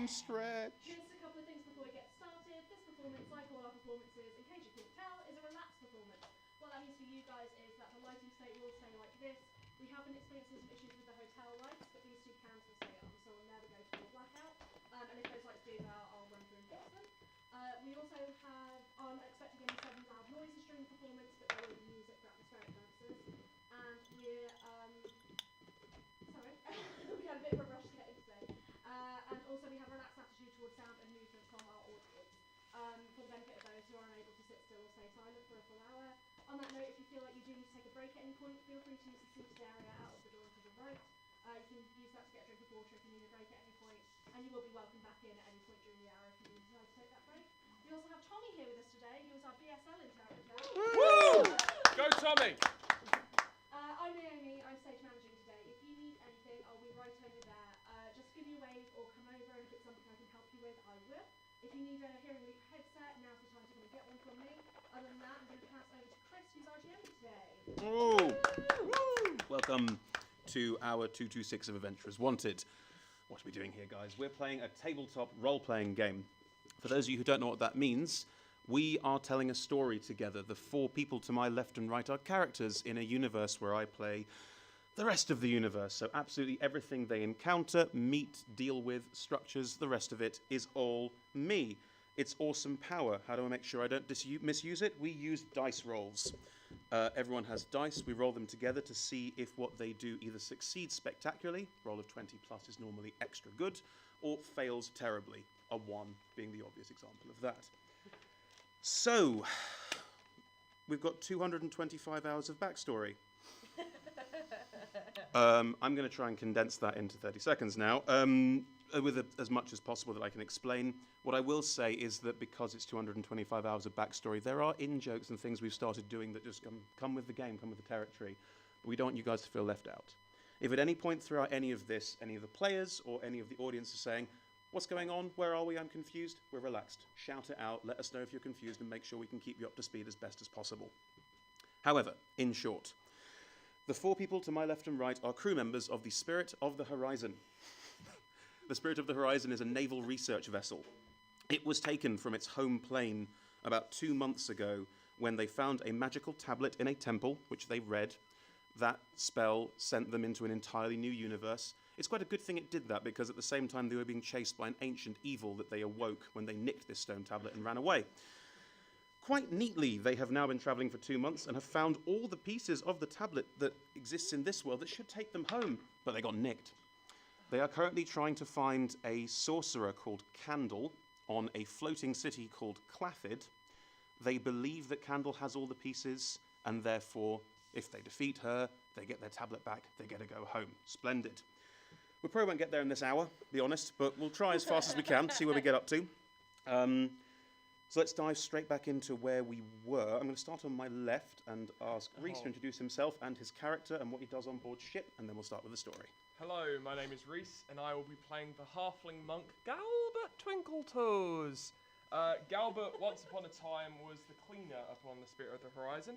home stretch. Just a couple of things before we get started. This performance, like all our performances, in case you couldn't tell, is a relaxed performance. What that means for you guys is that the lighting state will stay like this. We have been experiencing some issues with the hotel lights, but these two cans will stay on, so we'll never go to a blackout. And if those lights do that, I'll run through and fix them. We also aren't expecting any sudden loud noises during the performance, but there will be music for atmospheric purposes. And we're, sorry, we had a bit of a rush to get in today. And also we have a relaxed attitude towards sound and movement from our audience. For the benefit of those who are unable to sit still or stay silent for a full hour. On that note, if you feel like you do need to take a break at any point, feel free to use the seated area out of the door to the right. You can use that to get a drink of water if you need a break at any point, and you will be welcome back in at any point during the hour if you decide to take that break. We also have Tommy here with us today, who is our BSL interpreter. Woo! Go Tommy! I'm Naomi, I'm stage managing today. If you need anything, I'll be right over there. Just give me a wave or come over, and if it's something I can help you with, I will. If you need a hearing loop headset, now's the time to come and get one from me. Other than that, I'm going to pass over to Chris, who's our GM today. Ooh. Woo. Welcome to our 226 of Adventurers Wanted. What are we doing here, guys? We're playing a tabletop role-playing game. For those of you who don't know what that means, we are telling a story together. The four people to my left and right are characters in a universe where I play the rest of the universe. So absolutely everything they encounter, meet, deal with, structures, the rest of it is all me. It's awesome power. How do I make sure I don't misuse it? We use dice rolls. Everyone has dice. We roll them together to see if what they do either succeeds spectacularly, roll of 20 plus is normally extra good, or fails terribly, a 1 being the obvious example of that. So, we've got 225 hours of backstory. I'm going to try and condense that into 30 seconds now, with as much as possible that I can explain. What I will say is that because it's 225 hours of backstory, there are in-jokes and things we've started doing that just come with the game, come with the territory. But we don't want you guys to feel left out. If at any point throughout any of this, any of the players or any of the audience are saying, what's going on? Where are we? I'm confused. We're relaxed. Shout it out. Let us know if you're confused and make sure we can keep you up to speed as best as possible. However, in short, the four people to my left and right are crew members of the Spirit of the Horizon. The Spirit of the Horizon is a naval research vessel. It was taken from its home plane about 2 months ago when they found a magical tablet in a temple, which they read. That spell sent them into an entirely new universe. It's quite a good thing it did that, because at the same time they were being chased by an ancient evil that they awoke when they nicked this stone tablet and ran away. Quite neatly, they have now been travelling for 2 months and have found all the pieces of the tablet that exists in this world that should take them home, but they got nicked. They are currently trying to find a sorcerer called Candle on a floating city called Clathid. They believe that Candle has all the pieces, and therefore, if they defeat her, they get their tablet back, they get to go home. Splendid. We probably won't get there in this hour, be honest, but we'll try as fast as we can to see where we get up to. So let's dive straight back into where we were. I'm going to start on my left and ask Reese to introduce himself and his character and what he does on board ship, and then we'll start with the story. Hello, my name is Reese, and I will be playing the halfling monk Galbert Twinkletoes. Galbert, once upon a time, was the cleaner upon the Spirit of the Horizon,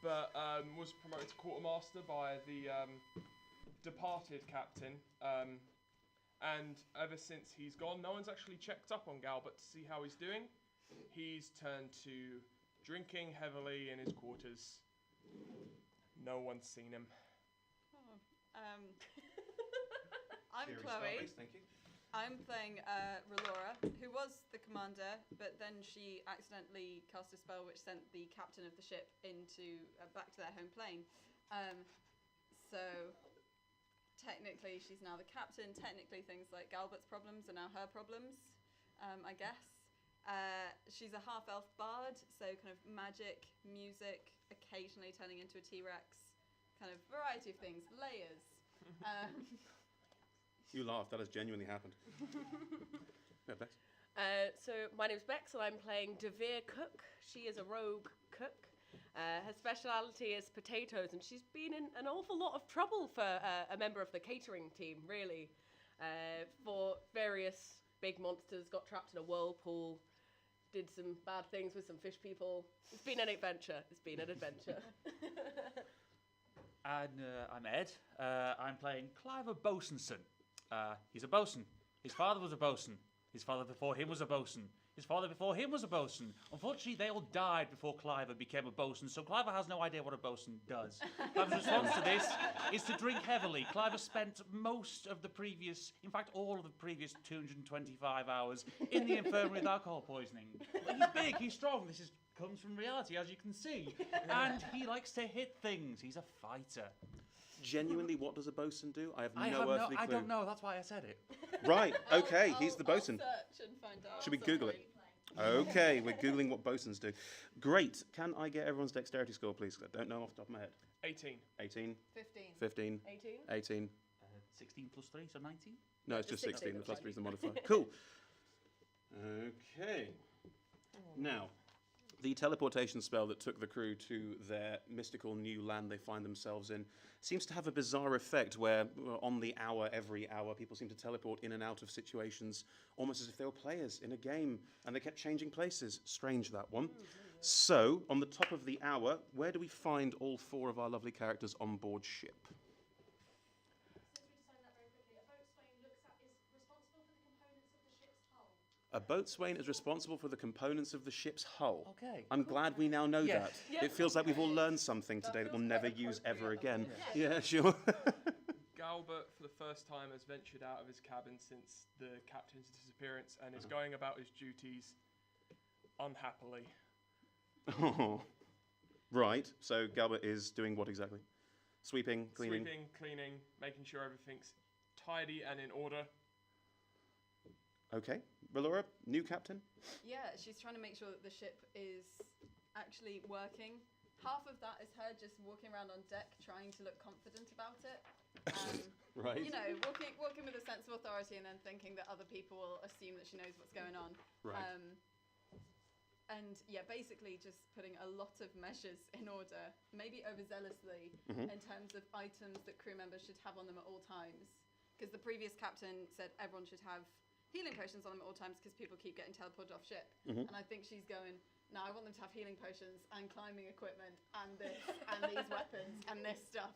but was promoted to quartermaster by the departed captain. And ever since he's gone, no one's actually checked up on Galbert to see how he's doing. He's turned to drinking heavily in his quarters. No one's seen him. I'm Chloe. Thank you. I'm playing Relora, who was the commander, but then she accidentally cast a spell which sent the captain of the ship into back to their home plane. So technically she's now the captain. Technically things like Galbert's problems are now her problems, I guess. She's a half-elf bard, so kind of magic, music, occasionally turning into a T-Rex, kind of variety of things, layers. You laughed, that has genuinely happened. Yeah, Bex? So my name's Bex and I'm playing Devere Cook. She is a rogue cook. Her speciality is potatoes, and she's been in an awful lot of trouble for a member of the catering team, really. For various big monsters, got trapped in a whirlpool, did some bad things with some fish people. It's been an adventure. And I'm Ed. I'm playing Cliver Bosunson. He's a bosun. His father was a bosun. His father before him was a bosun. His father before him was a bosun. Unfortunately, they all died before Cliver became a bosun, so Cliver has no idea what a bosun does. Cliver's response to this is to drink heavily. Cliver spent most of the previous, in fact, all of the previous 225 hours in the infirmary with alcohol poisoning. But he's big, he's strong. This comes from reality, as you can see. And he likes to hit things. He's a fighter. Genuinely, what does a bosun do? I have no earthly clue. I don't know, that's why I said it. Right, okay, he's the bosun. I'll search and find out. Should we Google it? Okay, we're Googling what bosons do. Great. Can I get everyone's dexterity score, please? 'Cause I don't know off the top of my head. 18. 18, 15. 15, 18? 18. 16 plus 3, so 19? No, it's just 16. 16, The plus 3 is the that's modifier. Cool. Okay. Now, the teleportation spell that took the crew to their mystical new land they find themselves in seems to have a bizarre effect where on the hour, every hour, people seem to teleport in and out of situations almost as if they were players in a game and they kept changing places. Strange, that one. So, on the top of the hour, where do we find all 4 of our lovely characters on board ship? Since we decided that very quickly, a boatswain is responsible for the components of the ship's hull. A boatswain is responsible for the components of the ship's hull. Okay. I'm glad we now know Yeah. that. Yeah. It feels like we've all learned something today that we'll never use ever again. Yeah, sure. Galbert, for the first time, has ventured out of his cabin since the captain's disappearance and is going about his duties unhappily. Oh. Right, so Galbert is doing what exactly? Sweeping, cleaning? Sweeping, cleaning, making sure everything's tidy and in order. Okay. Relora, new captain? Yeah, she's trying to make sure that the ship is actually working. Half of that is her just walking around on deck trying to look confident about it. Right. You know, walking with a sense of authority and then thinking that other people will assume that she knows what's going on. Right. And yeah, basically just putting a lot of measures in order, maybe overzealously, Mhm. in terms of items that crew members should have on them at all times. Because the previous captain said everyone should have healing potions on them at all times because people keep getting teleported off ship. Mhm. And I think she's going, no, I want them to have healing potions and climbing equipment and this and these weapons and this stuff.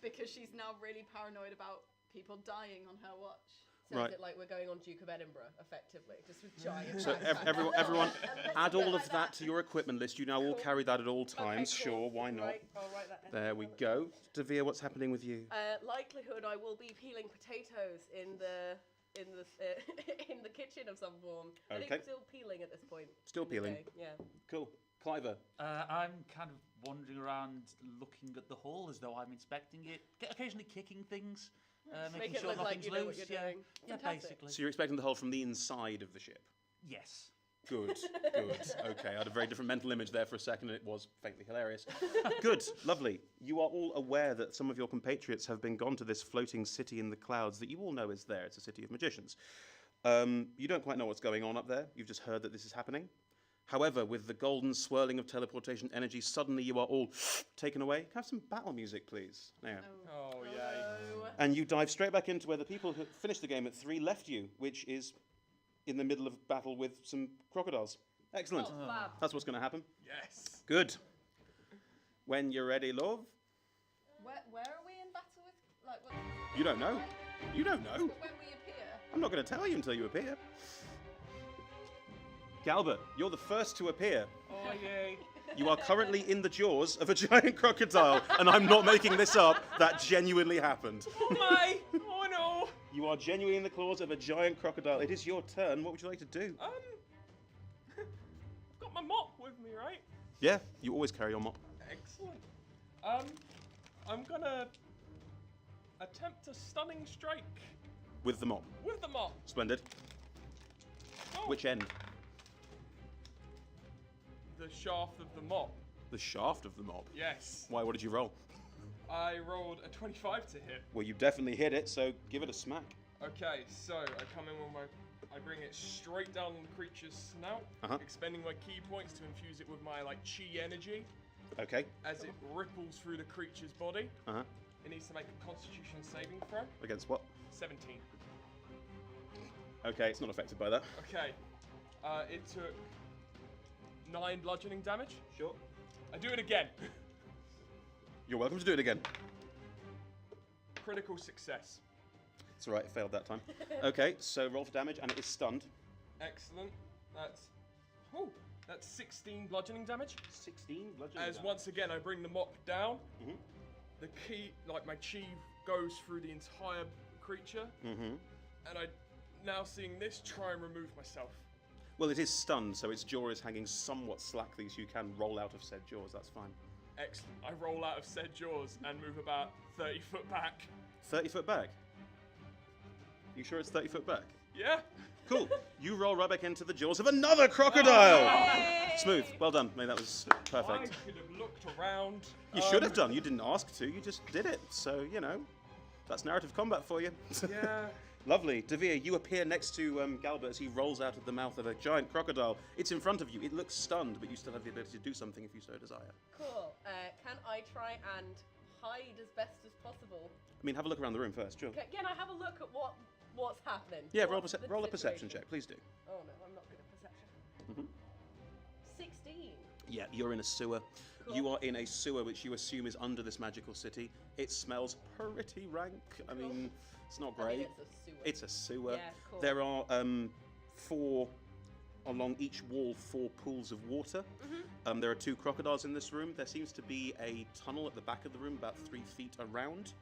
Because she's now really paranoid about people dying on her watch. So Right. is it like we're going on Duke of Edinburgh, effectively? Just with giant So backpacks? everyone, add all of like that to your equipment list. You now all Cool. carry that at all times. Okay, cool. Sure, why not? Right, I'll write that down. There we go. Devere, what's happening with you? Likelihood I will be peeling potatoes in the in the kitchen of some form. I Okay. think still peeling at this point. Still in the peeling. day, Yeah. Cool. Cliver. I'm kind of wandering around looking at the hull as though I'm inspecting it, occasionally kicking things, Make making it sure look like nothing's you know what loose. you're Yeah, doing. yeah, Fantastic. basically. So you're expecting the hull from the inside of the ship? Yes. Good, good. Okay, I had a very different mental image there for a second, and it was faintly hilarious. Good, lovely. You are all aware that some of your compatriots have been gone to this floating city in the clouds that you all know is there. It's a city of magicians. You don't quite know what's going on up there. You've just heard that this is happening. However, with the golden swirling of teleportation energy, suddenly you are all taken away. Can I have some battle music, please? Now. Oh, yay. Hello. And you dive straight back into where the people who finished the game at 3 left you, which is in the middle of battle with some crocodiles. Excellent. Oh, fab. That's what's going to happen. Yes. Good. When you're ready, love. Where are we in battle with? Like, what? You don't know. You don't know. When we appear. I'm not going to tell you until you appear. Galbert, you're the first to appear. Oh, yay. You are currently in the jaws of a giant crocodile, and I'm not making this up. That genuinely happened. Oh, my. Oh, no. You are genuinely in the claws of a giant crocodile. It is your turn. What would you like to do? I've got my mop with me, right? Yeah, you always carry your mop. Excellent. I'm gonna attempt a stunning strike With the mop. with the mop. Splendid. Oh, Which end? the shaft of the mop. The shaft of the mop. Yes. Why, what did you roll? I rolled a 25 to hit. Well, you definitely hit it, so give it a smack. Okay, so I come in with I bring it straight down the creature's snout, expending my key points to infuse it with my chi energy. Okay. As it ripples through the creature's body, Uh-huh. it needs to make a Constitution saving throw. Against what? 17. Okay, it's not affected by that. Okay. It took 9 bludgeoning damage. Sure. I do it again. You're welcome to do it again. Critical success. It's all right, it failed that time. Okay, so roll for damage, and it is stunned. Excellent. That's 16 bludgeoning damage. 16 bludgeoning As damage. once again I bring the mop down. Mhm. The key, like my chi, goes through the entire creature. Mm-hmm. And I, now seeing this, try and remove myself. Well, it is stunned, so its jaw is hanging somewhat slackly, so you can roll out of said jaws. That's fine. Excellent. I roll out of said jaws and move about 30 foot back. 30 foot back. You sure it's 30 foot back? Yeah? Cool. You roll right back into the jaws of another crocodile. Yay! Smooth. Well done. Mate, that was I perfect. could have looked around. You should have done. You didn't ask to. You just did it. So, you know, that's narrative combat for you. Yeah. Lovely. Devere, you appear next to Galbert as he rolls out of the mouth of a giant crocodile. It's in front of you. It looks stunned, but you still have the ability to do something if you so desire. Cool. Can I try and hide as best as possible? I mean, have a look around the room first, sure. Can I have a look at what's happening? Yeah, What's the roll a perception situation? check, please do. Oh no, I'm not good at perception. 16. Yeah, you're in a sewer. Cool. You are in a sewer which you assume is under this magical city. It smells pretty rank. I mean, it's not I great. mean, it's a sewer. It's a sewer. Yeah, cool. There are along each wall, 4 pools of water. Mm-hmm. There are 2 crocodiles in this room. There seems to be a tunnel at the back of the room, about 3 feet around.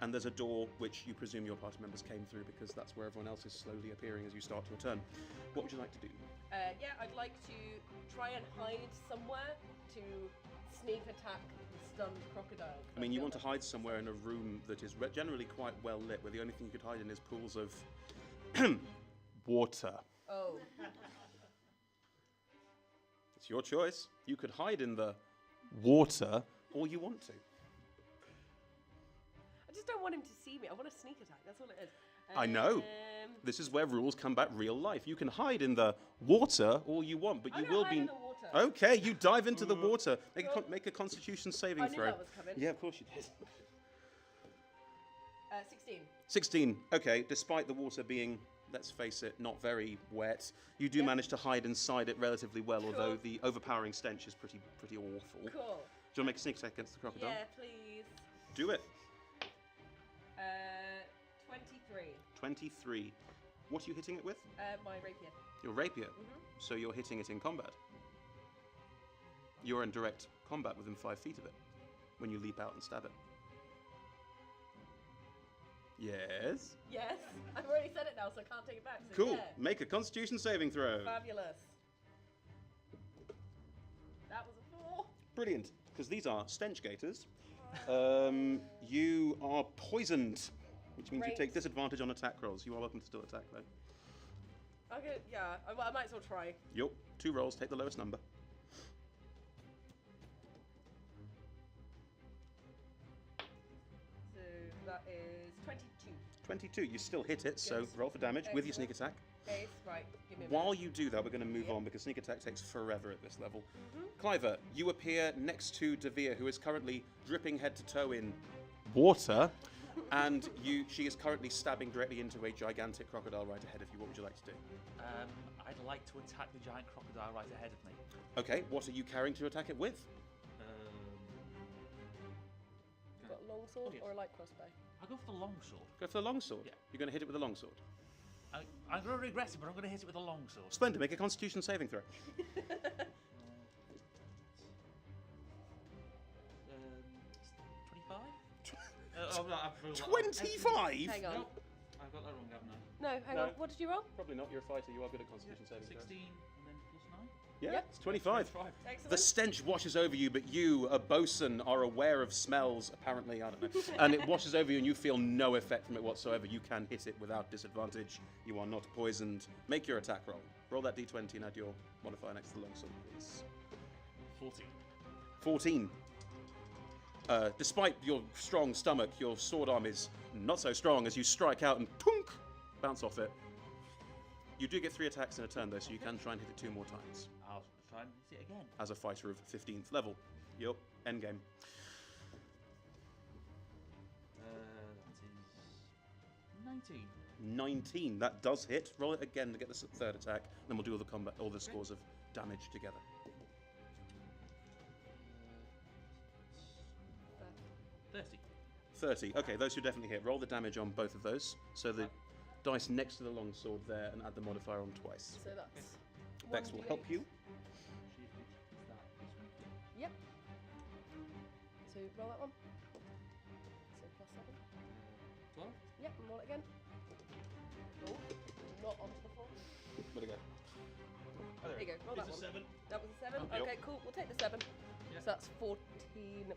And there's a door which you presume your party members came through because that's where everyone else is slowly appearing as you start to return. What would you like to do? Yeah, I'd like to try and hide somewhere to sneak attack the stunned crocodile. I mean, you want to hide somewhere in a room that is generally quite well lit, where the only thing you could hide in is pools of water. Oh. It's your choice. You could hide in the water, or you want to. I just don't want him to see me. I want a sneak attack. That's all it is. I know. This is where rules come back real life. You can hide in the water all you want, but I'm you gonna will hide be. in the water. Okay, you dive into the water. Make a Constitution saving I knew throw. that was coming. Yeah, of course you did. 16. 16. Okay, despite the water being, let's face it, not very wet, you do Yep. manage to hide inside it relatively well, although Cool. the overpowering stench is pretty awful. Cool. Do you want to make a sneak attack against the crocodile? Yeah, please. Do it. 23. 23. What are you hitting it with? My rapier. Your rapier. Mhm. So you're hitting it in combat. You're in direct combat within 5 feet of it when you leap out and stab it. Yes. Yes. I've already said it now, so I can't take it back. So Cool. Yeah. Make a Constitution saving throw. Fabulous. That was a 4. Brilliant. Because these are stench gators. You are poisoned, which means you Great. take disadvantage on attack rolls. You are welcome to still attack though. Okay, yeah, I might as well try. Yup. 2 rolls. Take the lowest number. So that is 22. 22. You still hit it, so Yes. roll for damage with your Excellent. sneak attack. Ace, right, give me a While minute. you do that, we're going to move Yep. on because sneak attack takes forever at this level. Mhm. Cliver, you appear next to Devere, who is currently dripping head to toe in water, and she is currently stabbing directly into a gigantic crocodile right ahead of you. What would you like to do? I'd like to attack the giant crocodile right ahead of me. Okay, what are you carrying to attack it with? Got a long sword Oh, yes. or a light crossbow? I'll go for the longsword. Go for the longsword. Yeah. You're going to hit it with a longsword. I'm going to regret it, but I'm going to hit it with a longsword. Splendid. Make a Constitution saving throw. 25? 25. Hang on. Nope. I've got that wrong, haven't I? No, hang No. on. What did you roll? Probably not. You're a fighter. You are good at Constitution saving 16 throws. and then plus 9? Yeah, Yep. it's 25. Excellent. The stench washes over you, but you, a bosun, are aware of smells, apparently, I don't know. And it washes over you and you feel no effect from it whatsoever. You can hit it without disadvantage. You are not poisoned. Make your attack roll. Roll that d20 and add your modifier next to the longsword, please. 14. 14. Despite your strong stomach, your sword arm is not so strong as you strike out and punk, bounce off it. You do get 3 attacks in a turn, though, so you can try and hit it 2 more times. I'll try and hit it again. As a fighter of 15th level. Yup, endgame. That is 19. 19. That does hit. Roll it again to get the 3rd attack. Then we'll do all the scores of damage together. 30. 30. Okay, those two definitely hit. Roll the damage on both of those. So the dice next to the longsword there, and add the modifier on twice. So that's. Bex will help 1d8. you. Yep. So roll that one. So plus 7. 12? Yep, and roll it again. Oh, not onto the floor. Where'd it go? There you go, roll that one. 7. That was a 7? Yep. Okay, cool. We'll take the 7. Yeah. So that's 14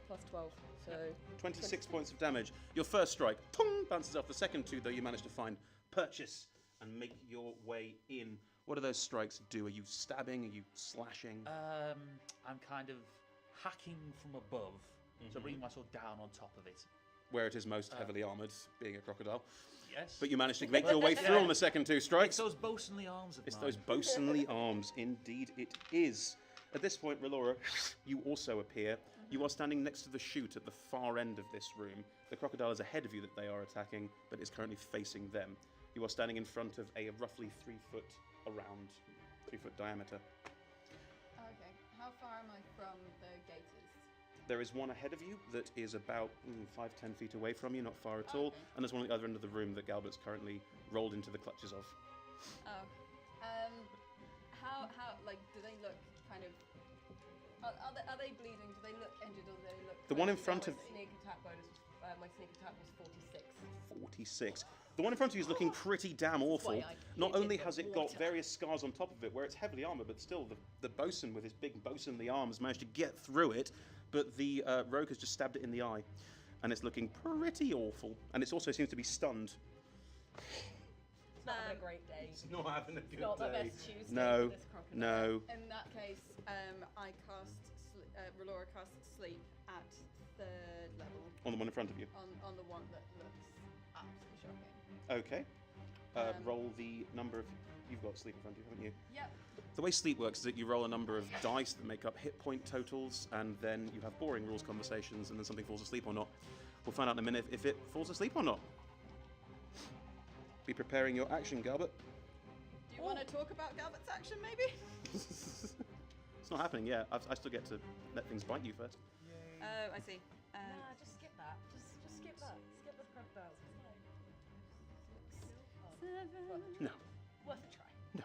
plus 12. So 26 points of damage. Your first strike, pong, bounces off. The second two, though, you manage to find purchase and make your way in. What do those strikes do? Are you stabbing? Are you slashing? I'm kind of hacking from above, so bringing my sword down on top of it. Where it is most heavily armoured, being a crocodile. Yes. But you managed to make your way through on the second two It's strikes. those bosunly arms of It's mine. those bosunly arms, indeed it is. At this point, Relora, you also appear. You are standing next to the chute at the far end of this room. The crocodile is ahead of you that they are attacking, but is currently facing them. You are standing in front of a roughly 3 foot around, 3 foot diameter. Okay. How far am I from the gators? There is one ahead of you that is about 5-10 feet away from you, not far at all. Okay. And there's one at the other end of the room that Galbert's currently rolled into the clutches of. Oh. How, like, do they look kind of... Are they bleeding? Do they look injured or do they look... The one in quite front of- skeletal? sneak attack bonus. My sneak attack was 46. 46. The one in front of you is looking pretty damn awful. why I Not hid only in the has it got water. various scars on top of it where it's heavily armoured, but still the bosun with his big bosunly arms managed to get through it, but the rogue has just stabbed it in the eye. And it's looking pretty awful. And it also seems to be stunned. It's not having a great day. It's not having a good It's not the day. best Tuesday No, for this crocodile. no. In that case, I cast... Relora casts sleep at 3rd level On the one in front of you. on the one that looks absolutely shocking. Okay. Roll the number of... You've got sleep in front of you, haven't you? Yep. The way sleep works is that you roll a number of dice that make up hit point totals, and then you have boring rules conversations, and then something falls asleep or not. We'll find out in a minute if it falls asleep or not. Be preparing your action, Galbert. Do you want to talk about Galbert's action, maybe? It's not happening yet. I still get to let things bite you first. Yay. Oh, I see. Nah, just skip that. Just skip that. Skip the crocodiles. It's fine. No, Worth a try. no.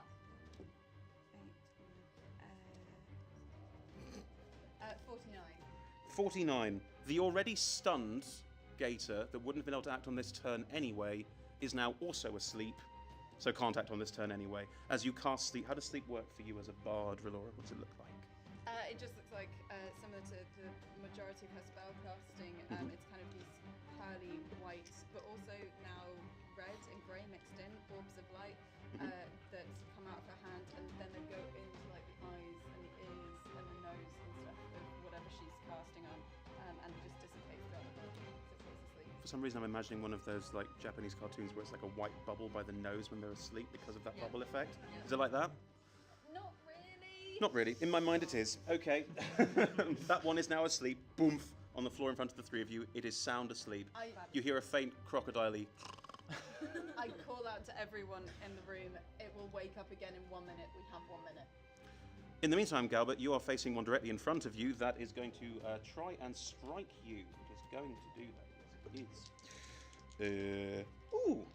49. 49. The already stunned gator that wouldn't have been able to act on this turn anyway is now also asleep, so can't act on this turn anyway. As you cast sleep, how does sleep work for you as a bard, Relora? What does it look like? It just looks like similar to the majority of her spell casting. It's kind of these pearly white, but also now red and grey mixed in orbs of light that come out of her hand, and then they go into like the eyes and the ears and the nose and stuff of whatever she's casting on, and just dissipate throughout the body as it falls asleep. For some reason, I'm imagining one of those like Japanese cartoons where it's like a white bubble by the nose when they're asleep because of that Yeah. bubble effect. Yeah. Is it like that? Not really. Not really. In my mind, it is. Okay. That one is now asleep. Boom. On the floor in front of the three of you. It is sound asleep. You hear a faint crocodile-y. I call out to everyone in the room. It will wake up again in 1 minute. We have 1 minute. In the meantime, Galbert, you are facing one directly in front of you that is going to try and strike you. It is going to do that. Yes, it is. Ooh.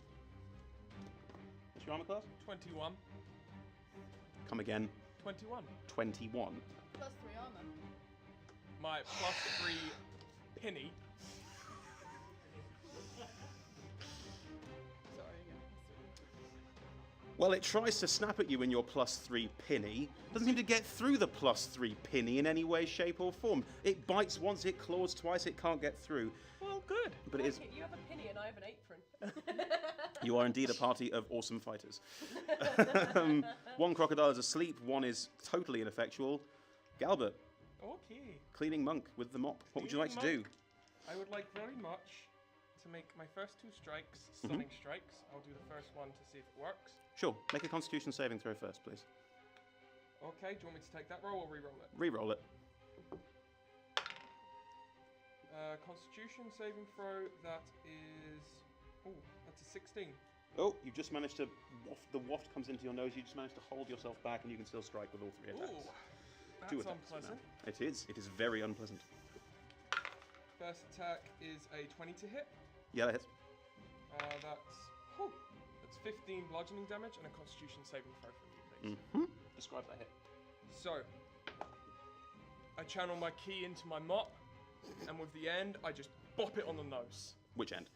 What's your armor class? 21. Come again. 21. 21. +3 armor. My +3 penny. Sorry. Well, it tries to snap at you in your +3 penny. Doesn't seem to get through the +3 penny in any way, shape, or form. It bites once, it claws twice, it can't get through. Well, good. But it is. You have a penny and I have an apron. You are indeed a party of awesome fighters. One crocodile is asleep, one is totally ineffectual. Galbert, Okay. cleaning monk with the mop. What would you like to do? Cleaning I would like very much to make my first 2 strikes stunning strikes. I'll do the first one to see if it works. Sure, make a constitution saving throw first, please. Okay, do you want me to take that roll or re-roll it? Reroll it. Constitution saving throw, that is... Oh, that's a 16. Oh, you just managed to waft. The waft comes into your nose, you just managed to hold yourself back, and you can still strike with all 3 attacks. Ooh, that's 2 attacks. unpleasant. Now. It is very unpleasant. First attack is a 20 to hit. Yeah, that hits. That's 15 bludgeoning damage and a Constitution saving throw from you, please. Mm-hmm. Describe that hit. So, I channel my ki into my mop, and with the end, I just bop it on the nose. Which end?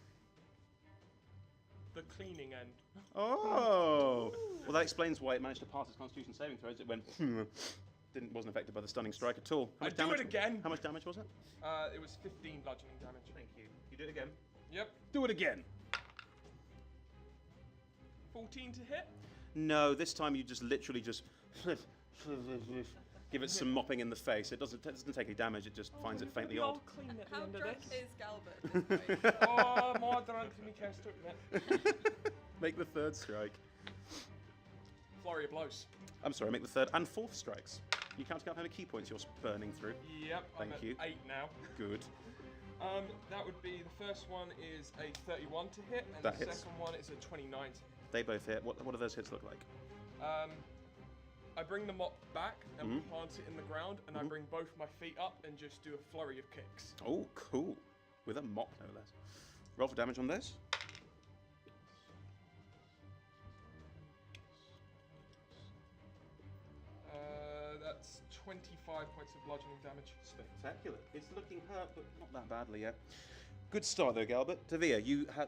The cleaning end. Oh! Well, that explains why it managed to pass its Constitution saving throws. It went... wasn't affected by the stunning strike at all. How much do damage? it again. How much damage was it? It was 15 bludgeoning damage. Thank you. You do it again. Yep. Do it again. 14 to hit. No, this time you just literally just give it some mopping in the face. It doesn't take any damage. It just finds it faintly odd. I'll clean it at the How end of drunk this. is Galbert at this point? Oh, more drunk than me cares to admit. Make the third strike. Flurry of blows. I'm sorry, make the third and fourth strikes. You can't count how many key points you're burning through. Yep, Thank I'm you. at 8 now. Good. That would be the first one is a 31 to hit, and That the hits. second one is a 29 to hit. They both hit. What do those hits look like? I bring the mop back and Mhm. plant it in the ground, and I Mhm. bring both my feet up and just do a flurry of kicks. Oh, cool. With a mop, no less. Roll for damage on this. That's 25 points of bludgeoning damage. Spectacular. It's looking hurt, but not that badly yet. Good start though, Galbert. Tavia,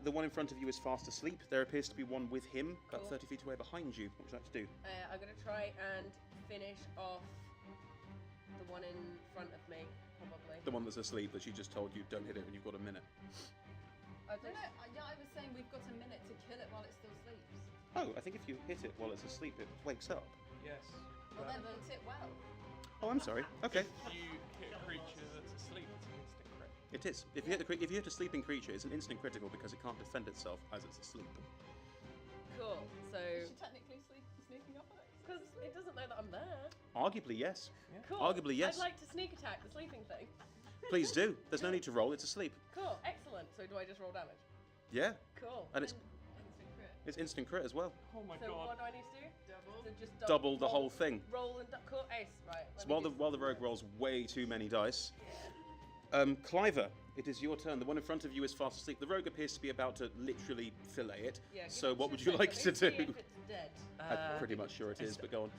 the one in front of you is fast asleep. There appears to be one with him, about Cool. 30 feet away behind you. What would you like to do? I'm going to try and finish off the one in front of me, probably. The one that's asleep that she just told you don't hit it when you've got a minute. I No, I was saying we've got a minute to kill it while it still sleeps. Oh, I think if you hit it while it's asleep, it wakes up. Yes. Well, then hit it well. Oh, I'm sorry. Okay. If you hit a creature that's asleep, it's an instant crit. It is. If you hit a sleeping creature, it's an instant critical because it can't defend itself as it's asleep. Cool. So, Is she technically sneaking up on it? because it doesn't know that I'm there. Arguably, yes. Cool. Arguably, yes. I'd like to sneak attack the sleeping thing. Please do. There's no need to roll. It's asleep. Cool. Excellent. So do I just roll damage? Yeah. Cool. And it's Instant crit. instant crit as well. Oh my So god. what do I need to do? Double. So just Double the whole thing. Roll and cool. Ace. Right. So while the rogue rolls way too many dice, Cliver, it is your turn. The one in front of you is fast asleep. The rogue appears to be about to literally fillet it. Yeah, give So it what two would you seconds. like to Let me see do? if it's dead. I'm pretty much sure it is, but go on.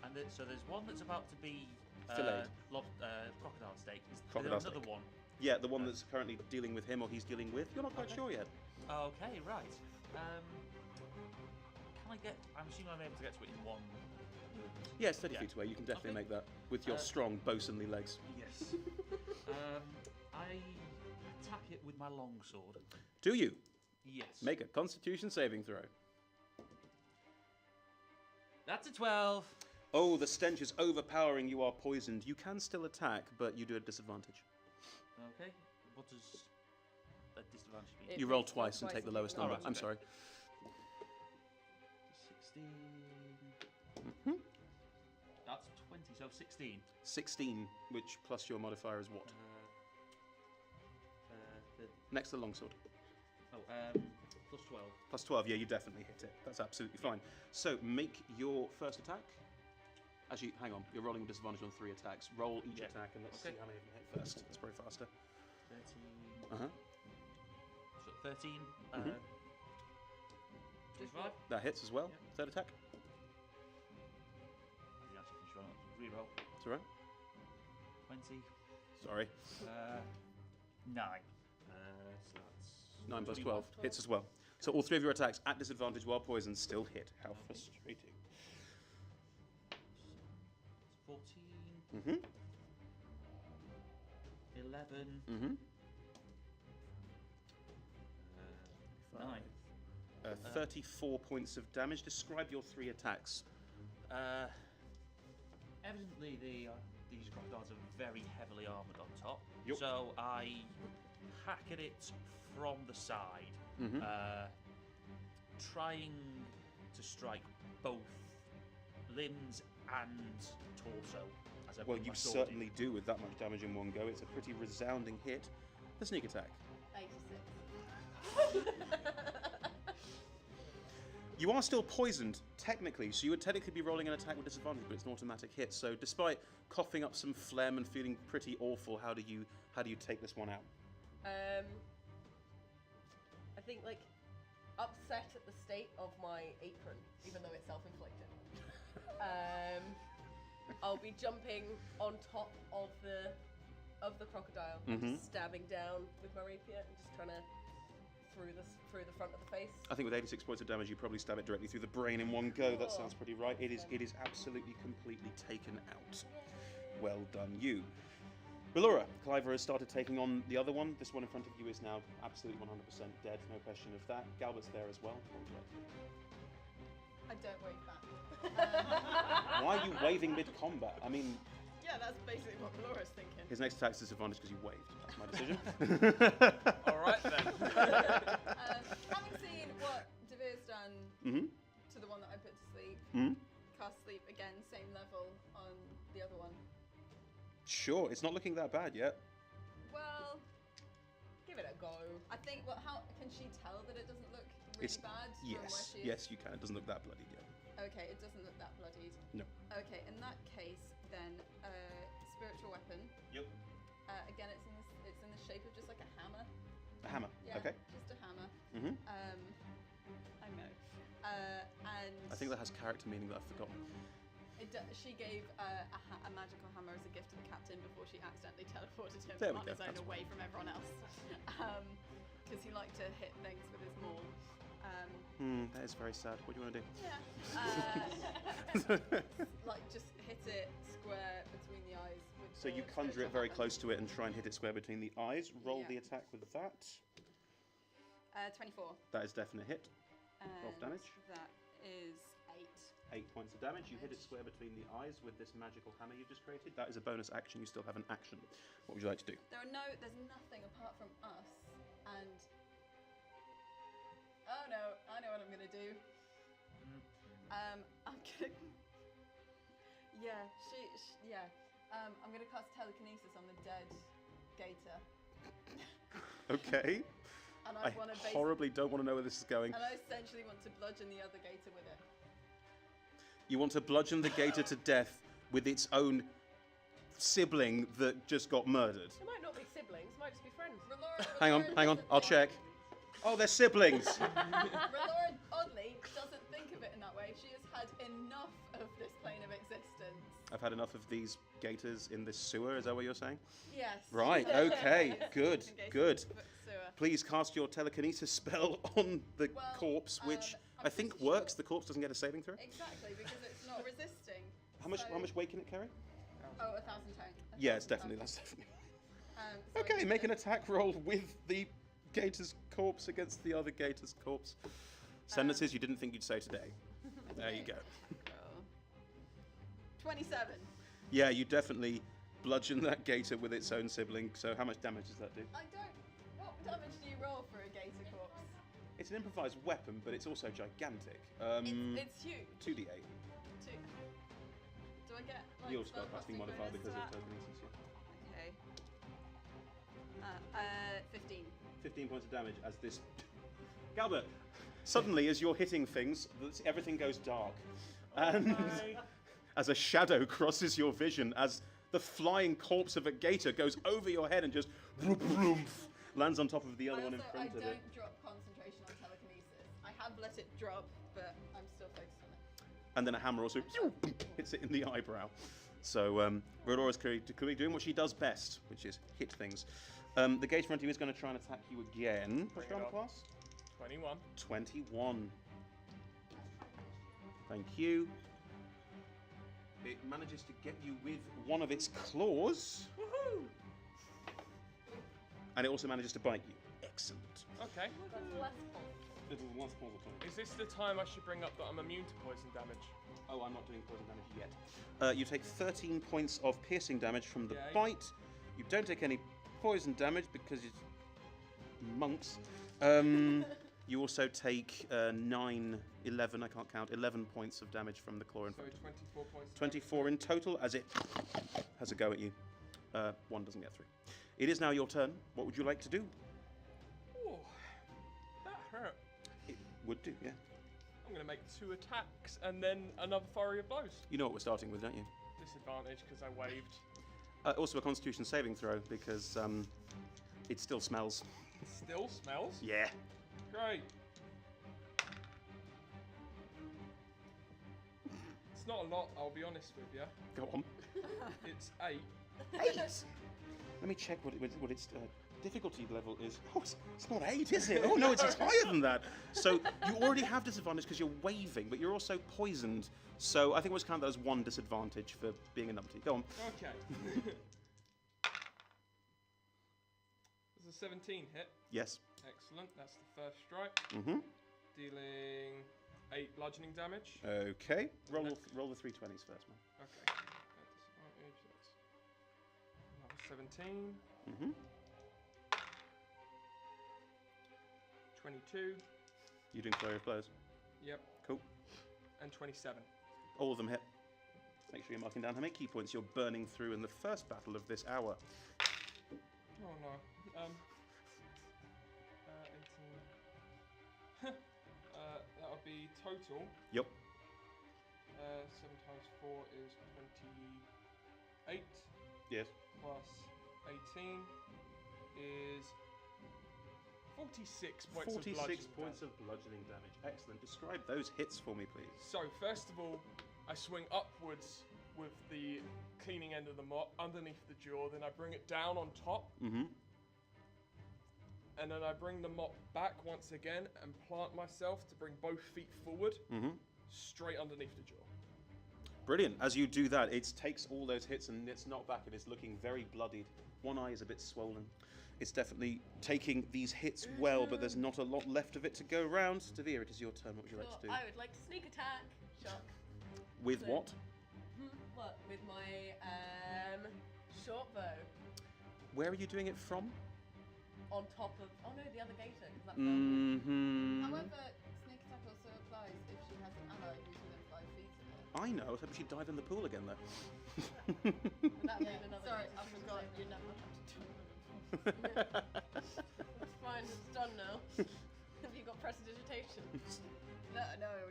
And so there's one that's about to be Filleted. crocodile steak. Is Crocodile there another steak. one? Yeah, the one that's currently dealing with him or he's dealing with. You're not quite sure yet. Okay, right. Can I get? I'm assuming I'm able to get to it in one. Yeah, it's 30 Yeah. feet away. You can definitely Okay. make that with your strong bosunly legs. Yes. I attack it with my longsword. Do you? Yes. Make a Constitution saving throw. That's a 12. Oh, the stench is overpowering. You are poisoned. You can still attack, but you do at disadvantage. Okay. What does that disadvantage mean? It You roll makes twice and take the lowest Oh, number. right, I'm okay. sorry. 16. Hmm? That's 20, so 16. 16, which plus your modifier is what? Next to the longsword. Plus 12. Plus 12, yeah, you definitely hit it. That's absolutely fine. So make your first attack. Actually, hang on. You're rolling with disadvantage on 3 attacks. Roll each Yeah. attack and let's Okay. see how many of them hit first. That's probably faster. 13. Uh-huh. So 13. Mhm. 25. That hits as well. Yep. Third attack. You actually finish rolling. Reroll. It's all right. 20. Sorry. 9. So that's 9 plus 21. 12 hits as well. So all 3 of your attacks at disadvantage while poisoned still hit. How frustrating. 14. Mm-hmm. 11. Mm-hmm. 9. 34 points of damage. Describe your 3 attacks. Evidently, these crocodiles are very heavily armoured on top. Yup. So I hack at it from the side, Mm-hmm. trying to strike both limbs and torso. As I Well, bring you my sword in. certainly do with that much damage in one go. It's a pretty resounding hit. The sneak attack. 86. You are still poisoned, technically, so you would technically be rolling an attack with disadvantage, but it's an automatic hit. So despite coughing up some phlegm and feeling pretty awful, how do you take this one out? I think like upset at the state of my apron, even though it's self-inflicted. I'll be jumping on top of the crocodile, just stabbing down with my rapier and just trying to through the front of the face. I think with 86 points of damage, you probably stab it directly through the brain in one go. That sounds pretty right. It is absolutely completely taken out. Well done, you. Ballora, Cliver has started taking on the other one. This one in front of you is now absolutely 100% dead, no question of that. Galbert's there as well. What would you like to do? I don't wave back. Why are you waving mid-combat? I mean... Yeah, that's basically what Balora's thinking. His next attack's disadvantage because you waved. That's my decision. Alright then. Having seen what Devere's done to the one that I put to sleep, cast sleep again, same level on the other one. Sure, it's not looking that bad yet. Well, Give it a go. I think, well, how can she tell that it doesn't look really bad from where she is? Yes, you can. It doesn't look that bloody yet. Okay, it doesn't look that bloodied. No. Okay, in that case, then spiritual weapon. Yep. Again, it's in the shape of just like a hammer. A hammer. Yeah, Okay. just a hammer. I know. And I think that has character meaning that I've forgotten. she gave a magical hammer as a gift to the captain before she accidentally teleported him There we on go, his own that's away from everyone else. Because he liked to hit things with his maul. That is very sad. What do you want to do? Yeah. Like just hit it square between the eyes. With So you the conjure it spiritual very weapon. close to it and try and hit it square between the eyes. Roll Yeah. the attack with that. 24. That is definite hit. And damage? That is 8. 8 points of damage. You hit it square between the eyes with this magical hammer you've just created. That is a bonus action. You still have an action. What would you like to do? There's nothing apart from us, and oh no, I know what I'm gonna do. I'm gonna, I'm gonna cast telekinesis on the dead gator. Okay. And I want to horribly don't want to know where this is going. And I essentially want to bludgeon the other gator with it. You want to bludgeon the gator to death with its own sibling that just got murdered. They might not be siblings, might just be friends. Hang on, I'll check. Oh, they're siblings. R'hllora, oddly, doesn't think of it in that way. She has had enough of this plane of existence. I've had enough of these gators in this sewer, is that what you're saying? Yes. Right, okay, good, Okay, good. sewer. Please cast your telekinesis spell on the Well, corpse, which I'm I think pretty works. sure- The corpse doesn't get a saving throw. Exactly, because it's not resisting. How much weight can it carry? Oh, 1,000 tone. Yeah, it's definitely, that's definitely. So Okay, I make an did attack roll with the gator's corpse against the other gator's corpse. Sentences you didn't think you'd say today. There you go. 27. Yeah, you definitely bludgeon that gator with its own sibling. So how much damage does that do? I don't. What damage do you roll for a gator corpse? It's an improvised weapon, but it's also gigantic. It's huge. 2d8. 2. Do I get like Your spellcasting spellcasting modifier bonus because to of that? telekinesis. Yeah. Okay. 15. 15 points of damage as this. Galbert, suddenly as you're hitting things, everything goes dark. And as a shadow crosses your vision, as the flying corpse of a gator goes over your head and just lands on top of the other one in front I of it. don't drop concentration on telekinesis. I have let it drop, but I'm still focused on it. And then a hammer also hits it in the eyebrow. So R'hllора's clearly doing what she does best, which is hit things. The gator in front of you is going to try and attack you again. What's your armor class? 21. 21. Thank you. It manages to get you with one of its claws. Woohoo! And it also manages to bite you. Excellent. Okay. That's less fun. Little last pause. Is this the time I should bring up that I'm immune to poison damage? Oh, I'm not doing poison damage yet. You take 13 points of piercing damage from the Yay. bite. You don't take any poison damage because it's monks. You also take 9, 11, I can't count, 11 points of damage from the claw in So front of you. 24 points. 24 in total as it has a go at you. One doesn't get through. It is now your turn. What would you like to do? Ooh, that hurt. It would do, yeah. I'm going to make 2 attacks and then another flurry of blows. You know what we're starting with, don't you? Disadvantage because I waved. Also a Constitution saving throw because It still smells. Still smells? Yeah. Great. It's not a lot, I'll be honest with you. Go on. It's 8. 8. Let me check what its difficulty level is. Oh, it's not 8, is it? Oh no, it's higher than that. So you already have disadvantage because you're waving, but you're also poisoned. So I think we'll just count that as 1 disadvantage for being a numpty. Go on. Okay. There's a 17 hit. Yes. Excellent. That's the first strike. Mm-hmm. Dealing 8 bludgeoning damage. Okay. Roll the 320s first, man. Okay. At disadvantage. That's another 17. Mm-hmm. 22. You doing flurry of blows? Yep. Cool. And 27. All of them hit. Make sure you're marking down how many key points you're burning through in the first battle of this hour. Oh no. 18. That would be total. Yep. 7 times 4 is 28. Yes. Plus 18 is 46 points 46 of bludgeoning points of bludgeoning damage. Excellent. Describe those hits for me, please. So, first of all, I swing upwards with the cleaning end of the mop underneath the jaw, then I bring it down on top, Mm-hmm. and then I bring the mop back once again and plant myself to bring both feet forward, Mm-hmm. straight underneath the jaw. Brilliant. As you do that, it takes all those hits and it's knocked back. It is looking very bloodied. One eye is a bit swollen. It's definitely taking these hits well, but there's not a lot left of it to go round. Devere, it is your turn. What would you like to do? I would like to sneak attack. Shock. With So- what? What? With my short bow Where are you doing it from? on top of. Oh no, the other gator. 'Cause that's Mm-hmm. However, sneak attack also applies if she has an ally who's within 5 feet of her. I know. I was hoping she'd dive in the pool again, though. That would Yeah, be another sorry, gator I to forgot. save. You never have to do it. It's fine. It's done now. Have you got prestidigitation? No.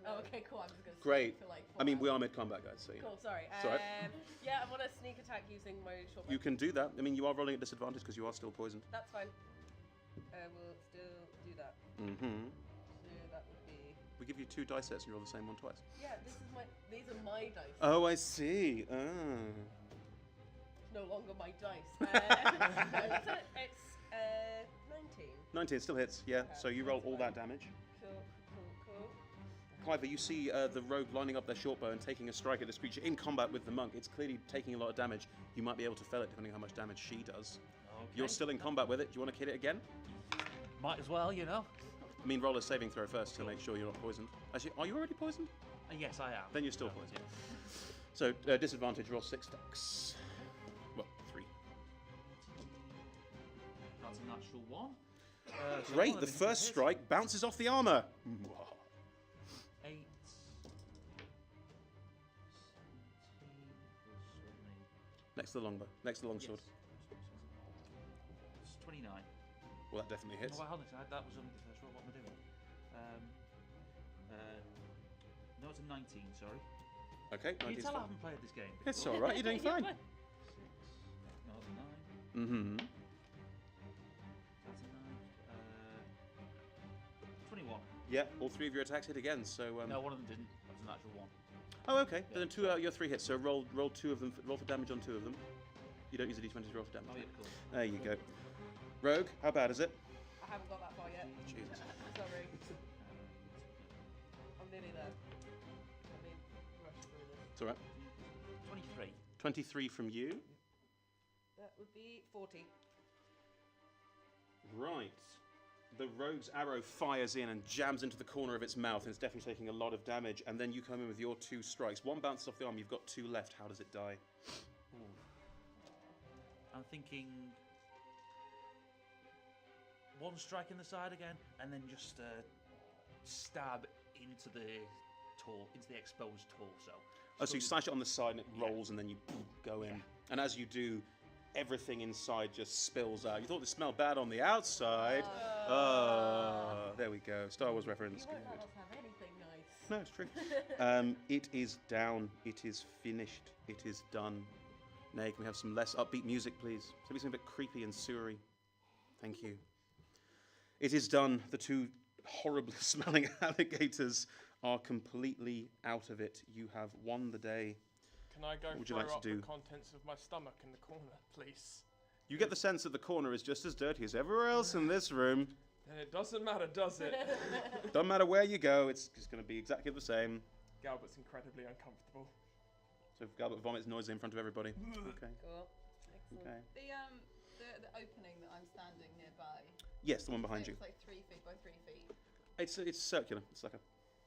Oh, okay, cool. I was gonna Great. For like I mean, we 4 are mid-combat, guys, so you know. Cool. Sorry. It's all right. Yeah, I want to sneak attack using my short bow. You can do that. I mean, you are rolling at disadvantage because you are still poisoned. That's fine. I will still do that. Mm-hmm. So that would be. We give you 2 dice sets and you roll the same one twice. Yeah, these are my dice. Oh, I see. Ah. It's no longer my dice. It's 19. 19 still hits, yeah. Okay, So you roll that's all fine. that damage. Cool. Cliver, you see the rogue lining up their short bow and taking a strike at this creature in combat with the monk. It's clearly taking a lot of damage. You might be able to fell it depending on how much damage she does. Okay. You're still in combat with it. Do you want to hit it again? Might as well, you know. I mean, roll a saving throw first to make sure you're not poisoned. Actually, are you already poisoned? Yes, I am. Then you're still poisoned. So, disadvantage, roll 6 stacks. Well, 3. That's a natural 1. So Great, one the of them first hits. strike bounces off the armour. 8. 17 Next to the longbow, next to the longsword. It's 29. Well, that definitely hits. Oh, well, hold on, that was only the first roll. What am I doing? No, it's a 19, sorry. Okay, Can you 19's tell I fine. haven't played this game before? It's alright, you're doing fine. 6. No, it's a 9. Mm-hmm. That's a 9. 21. Yeah, all 3 of your attacks hit again, so... No, one of them didn't. That was a natural 1. Oh, okay. But then 2 out of your 3 hits, so roll 2 of them, roll for damage on 2 of them. You don't use the d20 to roll for damage. Oh, yeah, cool. There you go. Rogue, how bad is it? I haven't got that far yet. Jesus. Sorry. I'm nearly there. I mean, rush through this. It's alright. 23. 23 from you. That would be 40. Right. The rogue's arrow fires in and jams into the corner of its mouth, and it's definitely taking a lot of damage. And then you come in with your 2 strikes. 1 bounces off the arm, you've got 2 left. How does it die? I'm thinking 1 strike in the side again, and then just stab into the exposed torso. Oh, so you slash it on the side and it Yeah. rolls, and then you go in. Yeah. And as you do, everything inside just spills out. You thought it smelled bad on the outside. There we go. Star Wars reference. You won't Good. let us have anything nice. No, it's true. It is down. It is finished. It is done. Nay, can we have some less upbeat music, please? Something a bit creepy and sewery. Thank you. It is done. The two horribly smelling alligators are completely out of it. You have won the day. Can I go What would you throw like to up do? the contents of my stomach in the corner, please? You get the sense that the corner is just as dirty as everywhere else in this room. Then it doesn't matter, does it? Doesn't matter where you go, it's just going to be exactly the same. Galbert's incredibly uncomfortable. So Galbert vomits noisily in front of everybody. Okay. Cool. Excellent. Okay. The opening that I'm standing nearby. Yes, the one behind you. It's like 3 feet by 3 feet. It's circular. It's like a.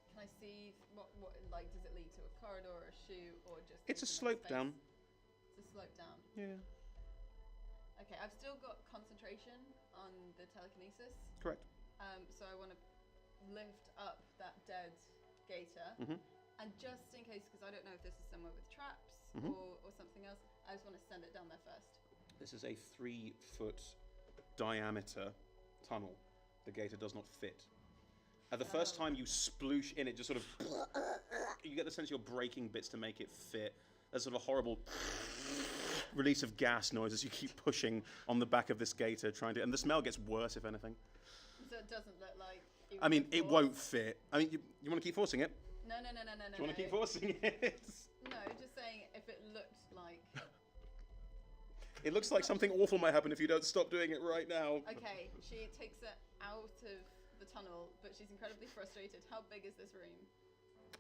Can I see what like does it lead to a corridor or a chute or just? It's a open slope space? down. It's a slope down. Yeah. Okay, I've still got concentration on the telekinesis. Correct. So I want to lift up that dead gator, and just in case, because I don't know if this is somewhere with traps or something else, I just want to send it down there first. This is a 3-foot diameter tunnel. The gator does not fit. At the first time you sploosh in, it just sort of. You get the sense you're breaking bits to make it fit. There's sort of a horrible release of gas noise as you keep pushing on the back of this gator, trying to. And the smell gets worse, if anything. So it doesn't look like. I mean, it won't fit. I mean, you want to keep forcing it? No. Do you want to keep forcing it? No, just saying if it looked like. It looks like something awful might happen if you don't stop doing it right now. Okay, she takes it out of the tunnel, but she's incredibly frustrated. How big is this room?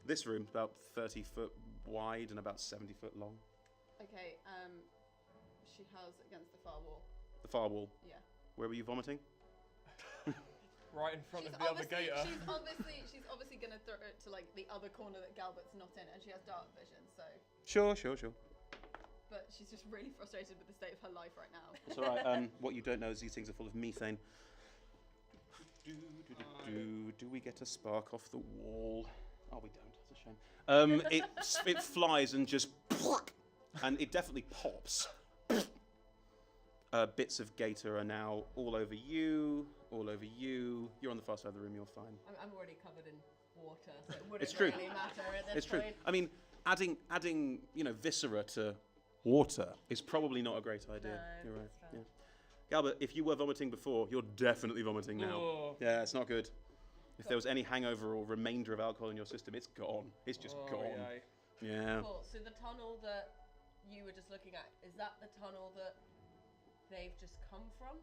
This room's about 30 foot wide and about 70 foot long. Okay, she hurls against the far wall. The far wall. Yeah. Where were you vomiting? Right in front of the other gator. She's obviously gonna throw it to like the other corner that Galbert's not in, and she has dark vision, so. Sure. But she's just really frustrated with the state of her life right now. It's all right. What you don't know is these things are full of methane. Do we get a spark off the wall? Oh, we don't. That's a shame. It flies and just, and it definitely pops. Bits of gator are now all over you. You're on the far side of the room. You're fine. I'm already covered in water, so it wouldn't It's true. really matter at this It's true. point. I mean, adding viscera to water is probably not a great idea. No, You're right. that's Yeah. fair. Galbert, if you were vomiting before, you're definitely vomiting now. Oh. Yeah, it's not good. If there was any hangover or remainder of alcohol in your system, it's gone. It's just gone. Yay. Yeah. Cool. So the tunnel that you were just looking at, is that the tunnel that they've just come from?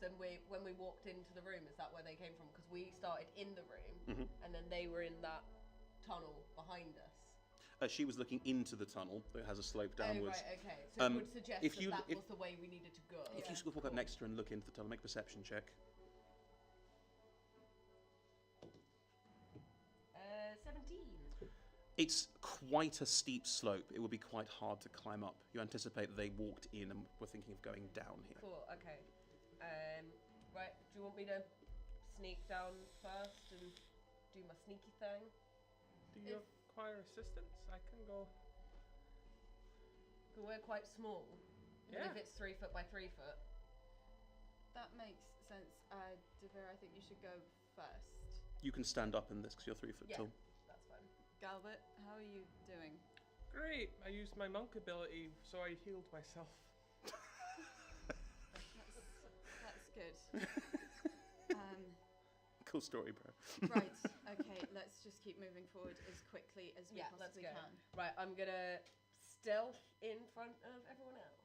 Then when we walked into the room, is that where they came from? Because we started in the room, and then they were in that tunnel behind us. She was looking into the tunnel that has a slope downwards. Oh, right, okay. So it would suggest if that you- that if- was the way we needed to go. If you sort of walk up next to her and look into the tunnel, make a perception check. 17. It's quite a steep slope. It would be quite hard to climb up. You anticipate that they walked in and were thinking of going down here. Cool, okay. Right, do you want me to sneak down first and do my sneaky thing? Do you require assistance? I can go. Because we're quite small. Yeah. Even if it's 3 foot by 3 foot. That makes sense. Devere, I think you should go first. You can stand up in this because you're 3 foot Yeah. tall. That's fine. Galbert, how are you doing? Great. I used my monk ability, so I healed myself. That's good. Cool story, bro. Right, okay, let's just keep moving forward as quickly as we Yeah, let's possibly go. can. Right, I'm gonna stealth in front of everyone else.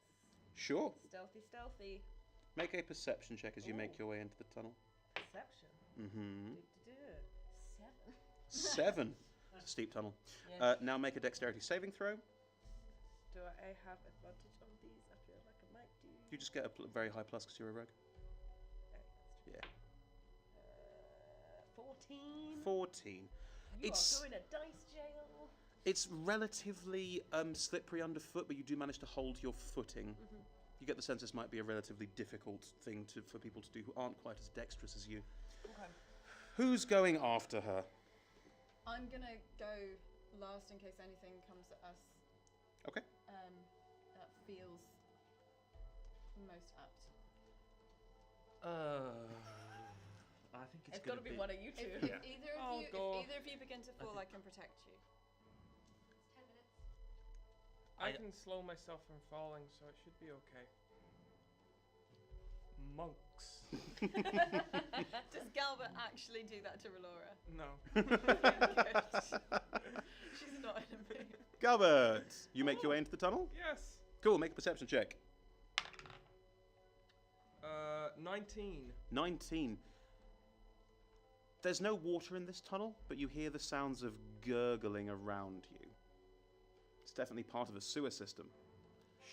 Sure. Stealthy. Make a perception check as you make your way into the tunnel. Perception. Mm-hmm. 7. 7. It's a steep tunnel. Yeah. Now make a dexterity saving throw. Do I have advantage on these? I feel like I might do. You just get a very high plus because you're a rogue. Yeah. 14. 14. You It's- are going to dice jail. It's relatively slippery underfoot, but you do manage to hold your footing. You get the sense this might be a relatively difficult thing for people to do who aren't quite as dexterous as you. Okay. Who's going after her? I'm gonna go last in case anything comes at us. Okay. That feels most apt. I think It's got to be one of you two. If either of I'll you, go. if either of you begin to fall, I can protect you. It's 10 minutes. I can slow myself from falling, so it should be okay. Monks. Does Galbert actually do that to Relora? No. Good. She's not in a mood. Galbert, you make your way into the tunnel? Yes. Cool, make a perception check. 19. 19. There's no water in this tunnel, but you hear the sounds of gurgling around you. It's definitely part of a sewer system.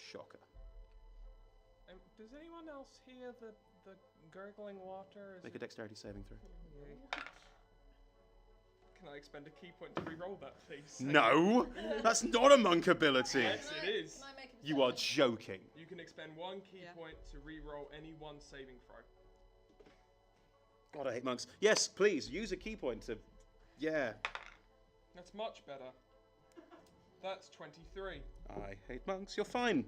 Shocker. Does anyone else hear the gurgling water? Make a dexterity saving throw. Can I expend a key point to re-roll that, please? No! That's not a monk ability! Yes, it is. Can I make a You are perception? joking. You can expend 1 key point to re-roll any one saving throw. God, I hate monks. Yes, please, use a key point to... Yeah. That's much better. That's 23. I hate monks. You're fine.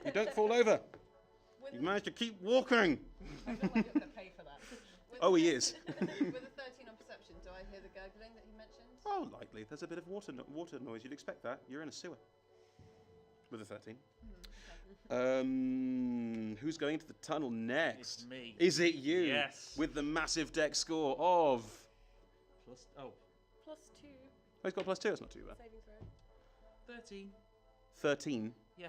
You don't fall over. You managed to keep walking. I feel like you're going to pay for that. Oh, he is. With a 13 on perception, do I hear the gurgling that he mentioned? Oh, likely. There's a bit of water noise. You'd expect that. You're in a sewer. With a 13. Who's going into the tunnel next? It's me. Is it you? Yes. With the massive dex score of... +2. +2 Oh, he's got +2. That's not too bad. saving throw. 13. 13. Yeah.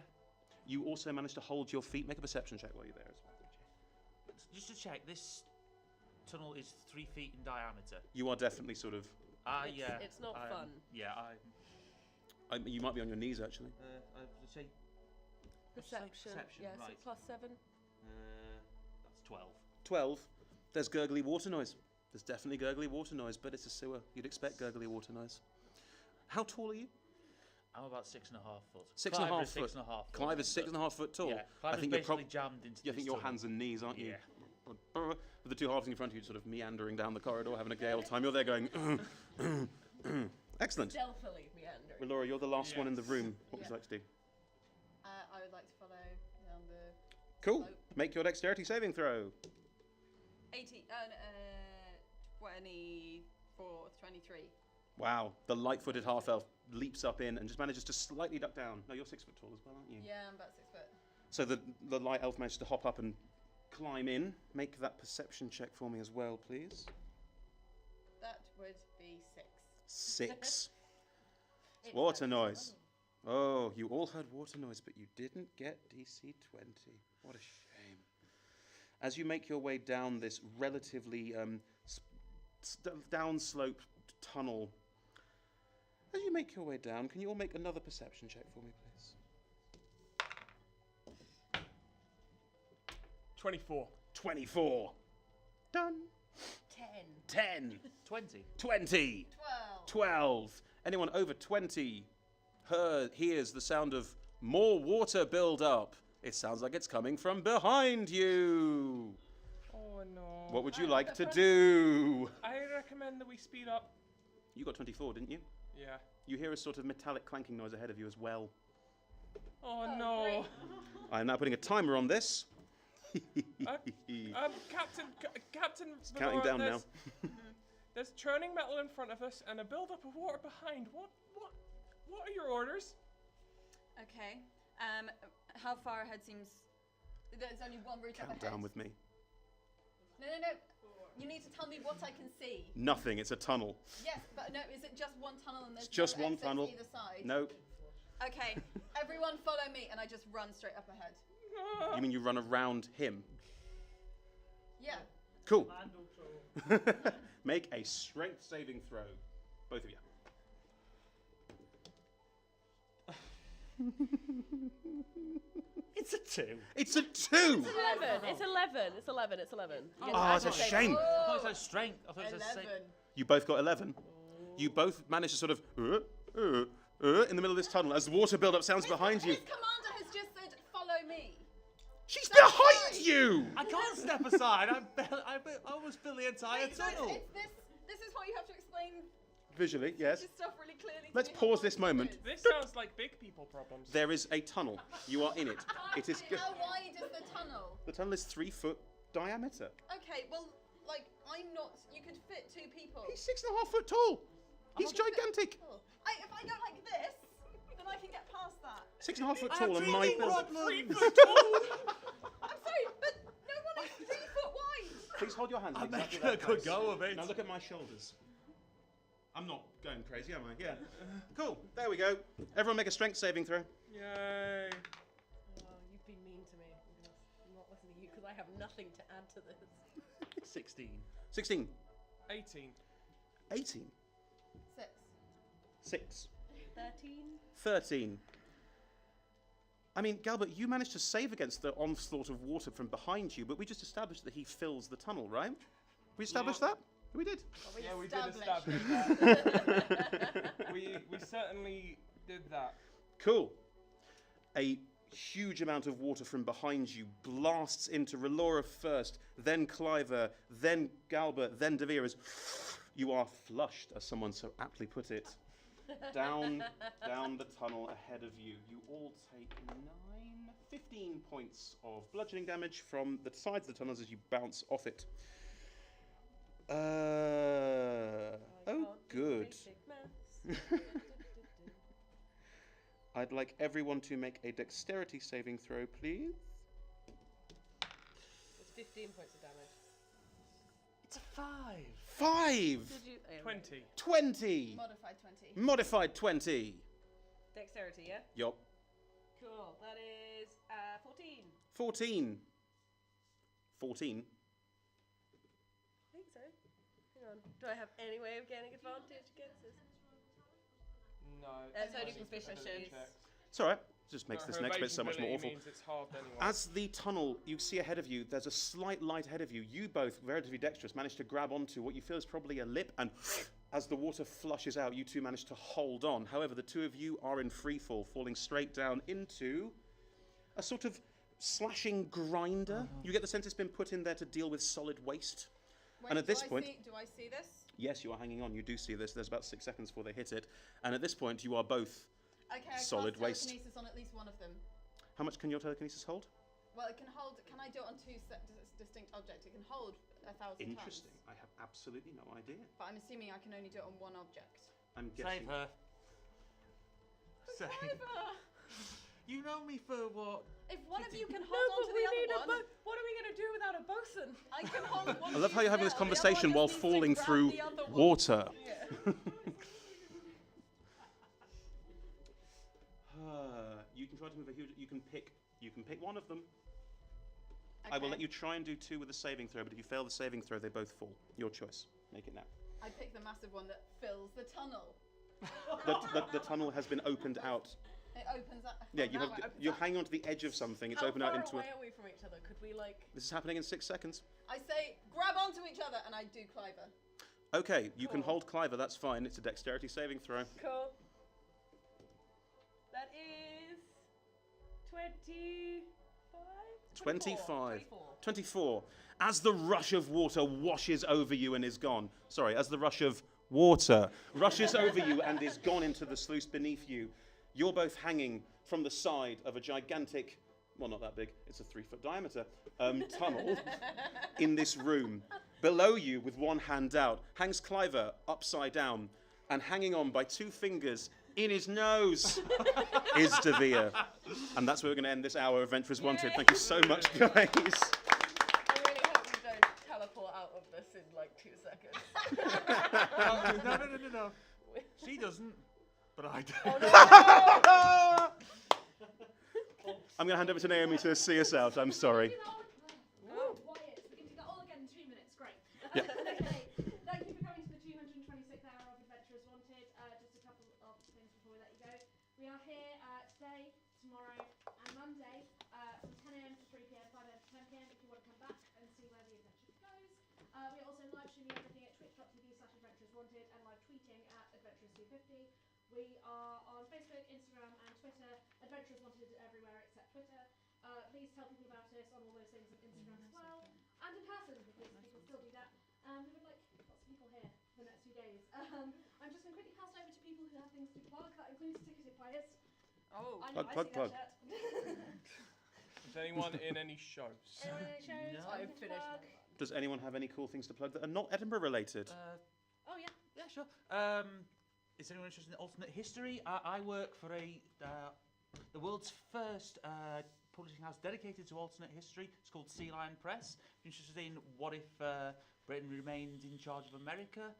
You also managed to hold your feet. Make a perception check while you're there as well. Just to check, this tunnel is 3 feet in diameter. You are definitely sort of... Yeah. It's not fun. Yeah, you might be on your knees, actually. I would say Perception. Yes, right. +7. That's 12. 12. There's gurgly water noise. There's definitely gurgly water noise, but it's a sewer. You'd expect gurgly water noise. How tall are you? I'm about 6.5 foot. 6.5 Clive is foot. 6.5 foot. Clive is 6.5 foot tall. Yeah, Clive is you're basically jammed into I this think you're tunnel. hands and knees, aren't you? Yeah. With the two halves in front of you, sort of meandering down the corridor, having a gay old time. You're there going. Excellent. Stealthily meandering. Well, Laura, you're the last one in the Yes. room. What would Yeah. you like to do? I would like to follow down the Cool. slope. Make your dexterity saving throw. 18, 24, 23. Wow. The light-footed half-elf leaps up in and just manages to slightly duck down. No, you're 6 foot tall as well, aren't you? Yeah, I'm about 6 foot. So the light elf manages to hop up and climb in. Make that perception check for me as well, please. That would be 6. 6. Water noise. Oh, you all heard water noise, but you didn't get DC 20. What a shame. As you make your way down this relatively downslope tunnel, as you make your way down, can you all make another perception check for me, please? 24. 24. Done. 10. 20. 20. 12. 12. Anyone over 20 hears the sound of more water build up. It sounds like it's coming from behind you. Oh no. What would you like to do? I recommend that we speed up. You got 24, didn't you? Yeah. You hear a sort of metallic clanking noise ahead of you as well. Oh no. I am now putting a timer on this. Captain. Counting Valora, down now. There's churning metal in front of us and a build-up of water behind. What are your orders? Okay. How far ahead seems... There's only one route up Count ahead. down with me. No. You need to tell me what I can see. Nothing, it's a tunnel. Yes, but no, is it just one tunnel and there's It's just no one exits tunnel. either side? No. Okay, everyone follow me and I just run straight up ahead. You mean you run around him? Yeah. Cool. Make a strength saving throw. Both of you. It's a 2. It's a 2! It's 11. It's 11. It's 11. It's 11. You get Oh, to it's a add your shame. I thought it said strength. I thought it said 11. You both got 11. You both managed to sort of in the middle of this tunnel as the water build-up sounds behind you. His commander has just said, follow me. She's behind you! I can't step aside. I almost fill the entire Wait, so tunnel. this is why you have to explain Visually, yes. this stuff really clearly. to Let's me. pause How this long moment. is. This sounds like big people problems. There is a tunnel. You are in it. It is. How wide is the tunnel? The tunnel is 3 foot diameter. Okay, well, like, I'm not. You could fit 2 people. He's 6.5 foot tall. He's gigantic. If I go like this, then I can get past that. 6.5 foot tall and my build. Problems. 3 foot tall. I'm sorry, but no one is 3 foot wide. Please hold your hands. in I'm exactly making a that good place. go of it. Now look at my shoulders. I'm not going crazy, am I? Yeah. Cool. There we go. Everyone make a strength saving throw. Yay. Oh, you've been mean to me. I'm not listening to you because I have nothing to add to this. 16. 16. 18. 18. 6. 6. 13. 13. I mean, Galbert, you managed to save against the onslaught of water from behind you, but we just established that he fills the tunnel, right? We established that? We did. Yeah, we did establish that. we certainly did that. Cool. A huge amount of water from behind you blasts into Relora first, then Cliver, then Galbert, then De Vere as you are flushed, as someone so aptly put it, down the tunnel ahead of you. You all take 15 points of bludgeoning damage from the sides of the tunnels as you bounce off it. Good. I'd like everyone to make a dexterity saving throw, please. It's 15 points of damage. It's a 5. 5! Did you? 20. 20! Modified 20. Modified 20. Dexterity, yeah? Yup. Cool. That is 14. 14. 14. I think so. Hang on. Do I have any way of gaining advantage against this? No. It's only I proficiencies. didn't check. It's alright. Just makes But this her next bit so much more evasibility awful. means it's halved anyway. As the tunnel, you see ahead of you, there's a slight light ahead of you. You both, relatively dexterous, manage to grab onto what you feel is probably a lip, and as the water flushes out, you two manage to hold on. However, the two of you are in free fall, falling straight down into a sort of slashing grinder. You get the sense it's been put in there to deal with solid waste. Wait, And at this point- do I see this? Yes, you are hanging on. You do see this. There's about 6 seconds before they hit it. And at this point, you are both. Okay, I Solid cast waste. telekinesis on at least one of them. How much can your telekinesis hold? Well, it can hold. Can I do it on two distinct objects? It can hold 1,000 Interesting. tons. I have absolutely no idea. But I'm assuming I can only do it on one object. I'm Save guessing. her. Save. You know me for what? If one of you can No, hold on but to we the need other a one, boat. What are we going to do without a bosun? I can hold one. I love how you're having this conversation while falling through water. You can try to move a huge. You can pick one of them. Okay. I will let you try and do 2 with a saving throw, but if you fail the saving throw, they both fall. Your choice. Make it now. I pick the massive one that fills the tunnel. The tunnel has been opened out. It opens up. Yeah, now it opens you're up. hanging onto the edge of something. It's How opened out far into away are we from each other? Could we This is happening in 6 seconds. I say, grab onto each other, and I do Cliver. Okay, you can Cool. hold Cliver. That's fine. It's a dexterity saving throw. Cool. That is 25? 25. 24. As the rush of water washes over you and is gone. Sorry, as the rush of water rushes over you and is gone into the sluice beneath you, you're both hanging from the side of a gigantic, well, not that big, it's a 3-foot diameter, tunnel in this room. Below you, with one hand out, hangs Cliver upside down, and hanging on by 2 fingers in his nose is De Vere. And that's where we're going to end this hour of Adventurers Wanted. Thank you so much, guys. I really hope you don't teleport out of this in like 2 seconds. No. She doesn't, but I do. I'm going to hand over to Naomi to see us out. I'm sorry. Quiet. We can do that all again in 2 minutes. Great. Yeah. Okay. Thank you for coming to the 226th hour of Adventurers Wanted. Just a couple of things before we let you go. We are here today, tomorrow, and Monday from 10 a.m. to 3 p.m., 5 a.m. to 10 p.m. if you want to come back and see where the adventure goes. We are also live streaming everything at twitch.tv/adventureswanted and live tweeting at adventurers250. We are on Facebook, Instagram, and Twitter. Adventurers Wanted everywhere except Twitter. Please tell people about us on all those things on Instagram as well, and in person because people still do that. We would like lots of people here for the next few days. I'm just going to quickly pass over to people who have things to plug. That includes ticketed players. Oh. I know, Plug, I see plug. that shirt. Is anyone in any shows? Any shows? No. Anything to plug? Does anyone have any cool things to plug that are not Edinburgh related? Oh, yeah. Yeah, sure. Is anyone interested in alternate history? I work for the world's first publishing house dedicated to alternate history. It's called Sea Lion Press. If you're interested in what if Britain remained in charge of America,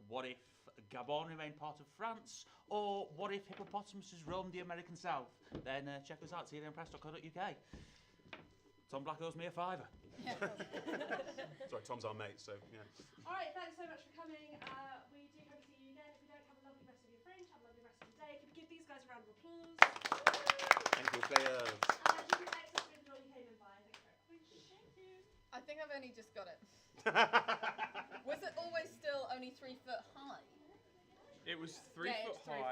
what if Gabon remained part of France, or what if hippopotamuses roamed the American South, then check us out, sealionpress.co.uk. Tom Black owes me a fiver. Sorry, Tom's our mate, so yeah. All right, thanks so much for coming. We do hope to see you again. If we don't, have a lovely rest of your fringe, have a lovely rest of your day. Can we give these guys a round of applause? Thank you, players. You've been excellent with what you came in by. Thank you. Thank you. I think I've only just got it. Was it always still only 3 foot high? It was 3 Yeah, foot it's 3 high.